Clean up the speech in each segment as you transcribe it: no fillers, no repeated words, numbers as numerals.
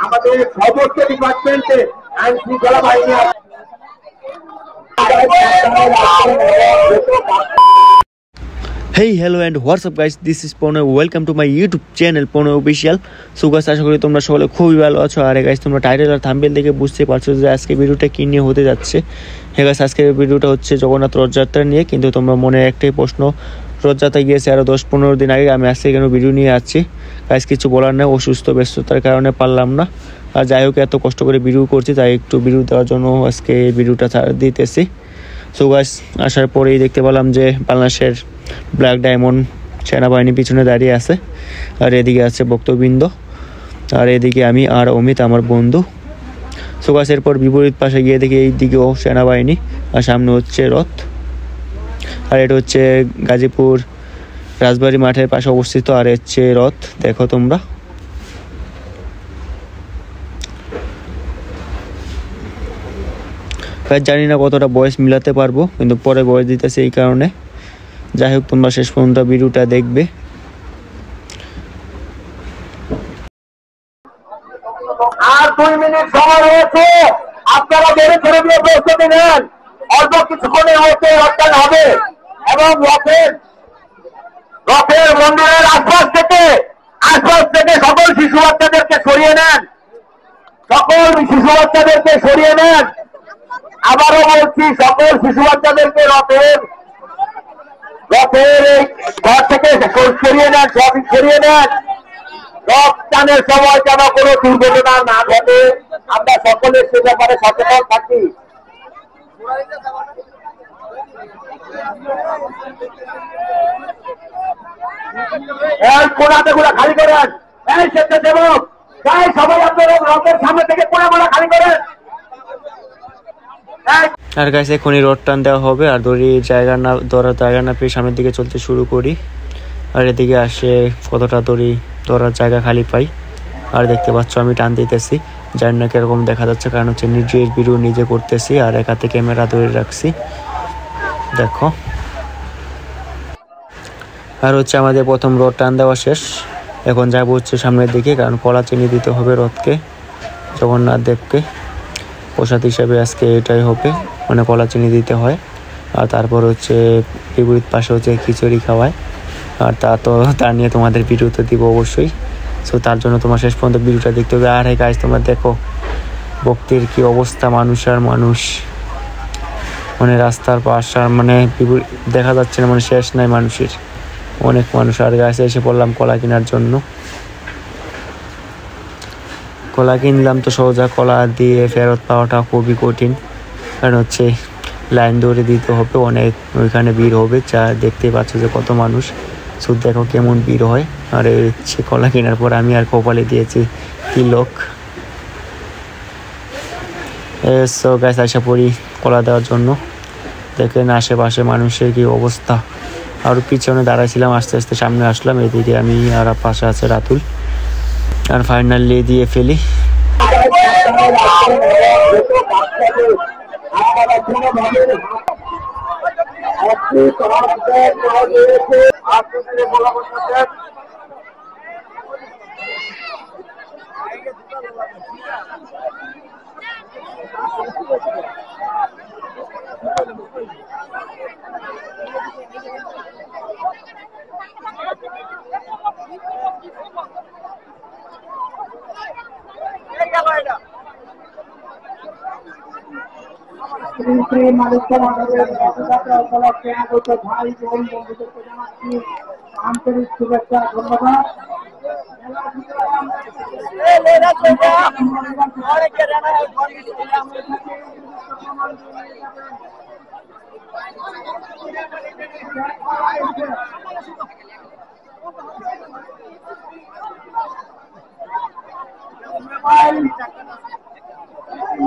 আমাদের সমস্ত ডিপার্টমেন্টে আইন শৃঙ্খলা বাহিনী Hey, hello and what's up guys, this is Pono. Welcome to my YouTube channel Pono Official. So guys, আশা করি তোমরা সকলে খুবই ভালো আছো। আর গাইস তোমরা টাইটেল আর থাম্বনেল দেখে বুঝতে পারছো যে আজকে ভিডিওটা কি নিয়ে হতে যাচ্ছে। হ্যাঁ গাইস, আজকের ভিডিওটা হচ্ছে জগন্নাথ রথযাত্রা নিয়ে। কিন্তু তোমরা মনে একটাই প্রশ্ন, রথযাত্রা গিয়েছে আরও 10-15 দিন আগে, আমি আজকে কেন ভিডিও নিয়ে আসছি? গাইস কিছু বলার নেই, অসুস্থ ব্যস্ততার কারণে পারলাম না। আর যাই হোক, এত কষ্ট করে ভিডিও করছি, তাই একটু ভিডিও দেওয়ার জন্য আজকে ভিডিওটা দিতেছি। সো গাইস, আসার পরেই দেখতে পেলাম যে বাংলাদেশের ব্ল্যাক ডায়মন্ড সেনাবাহিনী পিছনে দাঁড়িয়ে আছে, আর এদিকে আছে ভক্তবৃন্দ, আর এদিকে আমি আর অমিত আমার বন্ধু। সো গাইস, এরপর বিপরীত পাশে গিয়ে দেখি এই দিকেও সেনাবাহিনী, আর সামনে হচ্ছে রথ। আর এটা হচ্ছে গাজীপুর রাজবাড়ী মাঠের পাশে অবস্থিত, আর হচ্ছে রথ। দেখো তোমরা, জানি না কতটা বয়স মিলাতে পারবো, কিন্তু পরে বয়স দিতেছে এই কারণে। যাই হোক, তোমরা শেষ পর্যন্ত ভিডিওটা দেখবে। আর 2 মিনিট সময় রয়েছে, আপনারা দেরি করে দিয়ে প্রস্তুতি নেন। অল্প কিছুক্ষণের মধ্যে রথযাত্রা হবে এবং রথের মন্দিরের আশপাশ থেকে সকল শিশু বাচ্চাদেরকে সরিয়ে নেন, আবারও বলছি, সকল শিশু বাচ্চাদেরকে রথের এই ঘর থেকে সরিয়ে নেন। রথ টানের সময় যেন কোনো দুর্ঘটনা না ঘটে, আমরা সকলে সে ব্যাপারে সচেতন থাকি। কোনাগুলো খালি করেন, স্বেচ্ছাসেবক সবাই আপনারা রথের সামনে থেকে কোনাগুলো খালি করেন। আর গাইস, এখনই রড টান দেওয়া হবে, আর ধরার জায়গা না পেয়ে সামনের দিকে চলতে শুরু করি। আর এদিকে আসে কতটা ধরার জায়গা খালি পাই। আর দেখতে পাচ্ছ আমি টান দিতেছি, জানি না কিরকম দেখা যাচ্ছে, কারণ হচ্ছে নিজের ভিডিও নিজে করতেছি আর এক হাতে ক্যামেরা ধরে রাখছি। দেখো, আর হচ্ছে আমাদের প্রথম রড টান দেওয়া শেষ। এখন যাবো হচ্ছে সামনের দিকে, কারণ কলা চিনি দিতে হবে রথকে, জগন্নাথ দেবকে প্রসাদ হিসাবে আজকে এটাই হবে, মানে কলা চিনি দিতে হয়। আর তারপর হচ্ছে বিপরীত পাশে হচ্ছে খিচুড়ি খাওয়ায়, আর তা নিয়ে তোমাদের ভিডিও তো দিব অবশ্যই। সো তার জন্য তোমার শেষ পর্যন্ত ভিডিওটা দেখতে হবে। আর গাইস, তোমরা দেখো ভক্তির কি অবস্থা, মানুষ আর মানুষ, মানে রাস্তার পাশ আর মানে দেখা যাচ্ছে না, মানে শেষ নাই মানুষের, অনেক মানুষ। আর গাছে এসে পড়লাম কলা কেনার জন্য। কলা কিনলাম তো সোজা, কলা দিয়ে ফেরত পাওয়াটা খুবই কঠিন, কারণ হচ্ছে লাইন ধরে দিতে হবে, অনেক ওইখানে ভিড় হবে, যা দেখতেই পাচ্ছ যে কত মানুষ। শুধু দেখো কেমন ভিড় হয়। আর হচ্ছে কলা কেনার পর আমি আর কপালে দিয়েছি তিলক। সো গাইস, আশা করি কলা দেওয়ার জন্য। দেখেন আশেপাশে মানুষের কি অবস্থা। আর পিছনে দাঁড়াইছিলাম, আস্তে আস্তে সামনে আসলাম, এদিকে আমি আর পাশে আছে রাতুল। আর ফাইনালি দিয়ে ফেলি। উপলক্ষে আগত ভাই বোন বন্ধুদেরকে জানাচ্ছি আন্তরিক শুভেচ্ছা, ধন্যবাদ।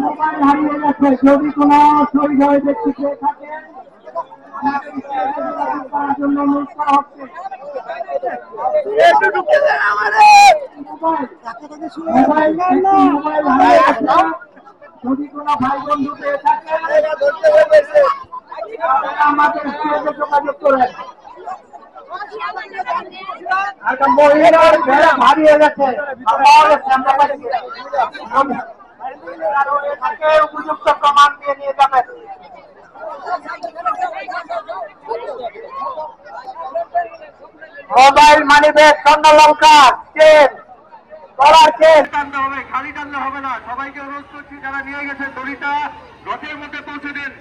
মোবাইল হারিয়ে গেছে, যদি কোনো শহীদ হয়ে ব্যক্তি পেয়ে থাকেন করার জন্য অনুরোধ করা হচ্ছে। যদি কোনো ভাই বন্ধু পেয়ে থাকেন আমাদের ভারী হয়ে যাচ্ছে উপযুক্ত প্রমাণ দিয়ে নিয়ে যাবেন। মোবাইল মানি ব্যাগ স্বর্ণালঙ্কার চেন কলার চেন টানতে হবে, খালি টানলে হবে না। সবাইকে অনুরোধ করছি যারা নিয়ে গেছে দড়িটা রথের মধ্যে পৌঁছে দিন।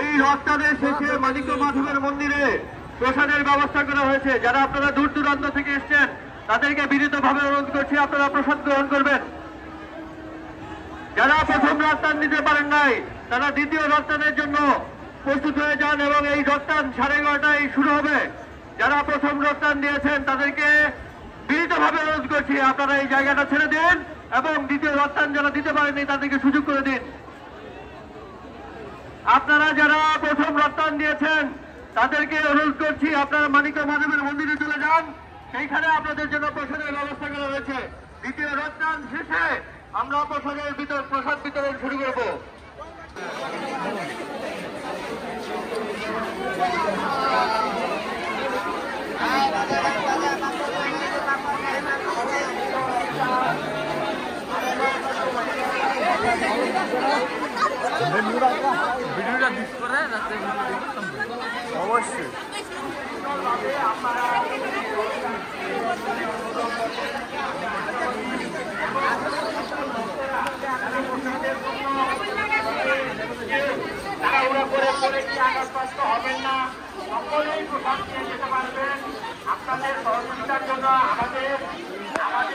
এই রথটানের শেষে মানিক্য মাধবের মন্দিরে প্রসাদের ব্যবস্থা করা হয়েছে। যারা আপনারা দূর দূরান্ত থেকে এসছেন তাদেরকে বিনীতভাবে অনুরোধ করছি আপনারা প্রসাদ গ্রহণ করবেন। যারা প্রথম রথটান নিতে পারেন নাই তারা দ্বিতীয় রথটানের জন্য প্রস্তুত হয়ে যান এবং এই রথটান 11:30টায় শুরু হবে। যারা প্রথম রথটান দিয়েছেন তাদেরকে বিনীতভাবে অনুরোধ করছি আপনারা এই জায়গাটা ছেড়ে দিন এবং দ্বিতীয় রথটান যারা দিতে পারেননি তাদেরকে সুযোগ করে দিন। আপনারা যারা প্রথম রথটান দিয়েছেন তাদেরকে অনুরোধ করছি আপনারা মানিক্য মাধবের মন্দিরে চলে যান, সেইখানে আপনাদের জন্য প্রসাদের ব্যবস্থা করা হয়েছে। দ্বিতীয় রথটান শেষে আমরা প্রসাদ বিতরণ শুরু করব। অবশ্যই তাড়াহুড়া করে কি আঘাতপ্রাপ্ত হবেন না, সকলেই প্রসাদ নিয়ে যেতে পারবেন। আপনাদের সহযোগিতার জন্য আমাদের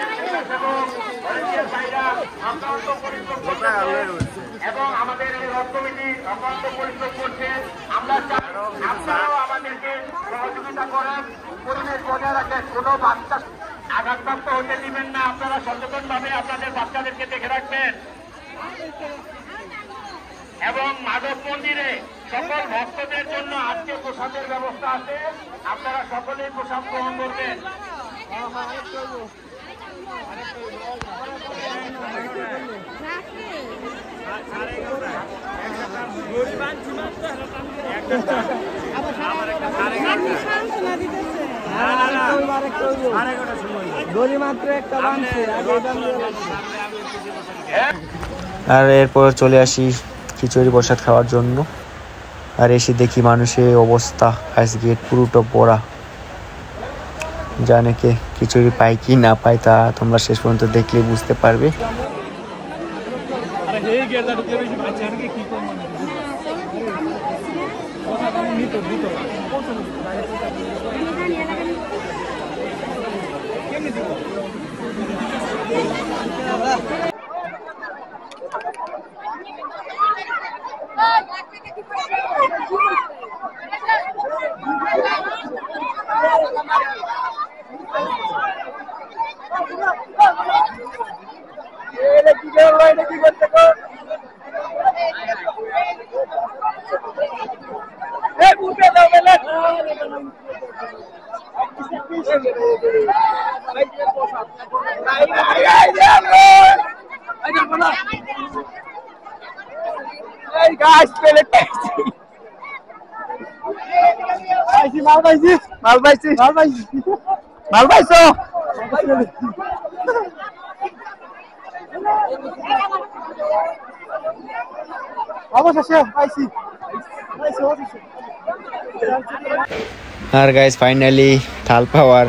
স্বেচ্ছাসেবক ভলেন্টিয়ার ভাইরা অক্লান্ত পরিশ্রম করছে এবং আমাদের এই রথ কমিটি অক্লান্ত পরিশ্রম করছে। আপনারাও আমাদেরকে সহযোগিতা করেন, পরিবেশ বজায় রাখেন, কোনো বাচ্চা আঘাতপ্রাপ্ত হতে দিবেন না। আপনারা সচেতন ভাবে আপনাদের বাচ্চাদেরকে দেখে রাখবেন এবং মাধব মন্দিরে সকল ভক্তদের জন্য আজকে প্রসাদের ব্যবস্থা আছে, আপনারা সকলেই প্রসাদ গ্রহণ করবেন। আর এরপর চলে আসি খিচুড়ি প্রসাদ খাওয়ার জন্য। আর এসে দেখি মানুষের অবস্থা আজকে পুরোটা পড়া। জানে কে খিচুড়ি পাই কি না পাই তা তোমরা শেষ পর্যন্ত দেখলে বুঝতে পারবে। মাল পাইছো অবশেষে পাইছি। আর গাইস ফাইনালি থাল পাওয়ার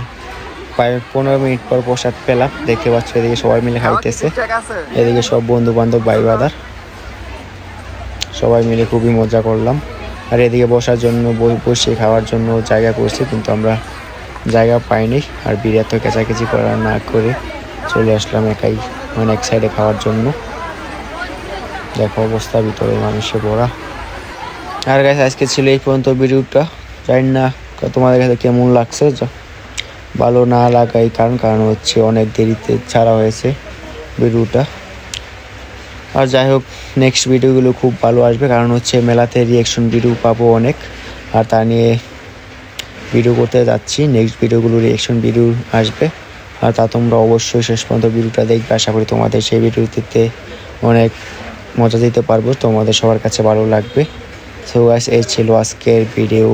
15 মিনিট পর প্রসাদ পেলাম। দেখতে পাচ্ছ এদিকে সবাই মিলে খাইতেছে, এদিকে সব বন্ধু বান্ধব ভাই ব্রাদার সবাই মিলে খুবই মজা করলাম। আর এদিকে বসার জন্য বসে খাওয়ার জন্য জায়গা করছি, কিন্তু আমরা জায়গা পাইনি। আর বিরাট তো কেচাকেচি করা না করে চলে আসলাম একাই এক সাইডে খাওয়ার জন্য। দেখো অবস্থা ভিতরে মানুষে ভরা। আর গাইস আজকে ছিল এই পর্যন্ত ভিডিওটা। জানি না তোমাদের কাছে কেমন লাগছে, ভালো না লাগাই কারণ হচ্ছে অনেক দেরিতে ছাড়া হয়েছে ভিডিওটা। আর যাই হোক নেক্সট ভিডিওগুলো খুব ভালো আসবে, কারণ হচ্ছে মেলাতে রিয়াকশন ভিডিও পাবো অনেক, আর তা নিয়ে ভিডিও করতে যাচ্ছি। নেক্সট ভিডিওগুলো রিয়াকশন ভিডিও আসবে, আর তা তোমরা অবশ্যই শেষ পর্যন্ত ভিডিওটা দেখবে। আশা করি তোমাদের সেই ভিডিওটিতে অনেক মজা দিতে পারবো, তোমাদের সবার কাছে ভালো লাগবে। সো গাইস এই ছিল আজকের ভিডিও।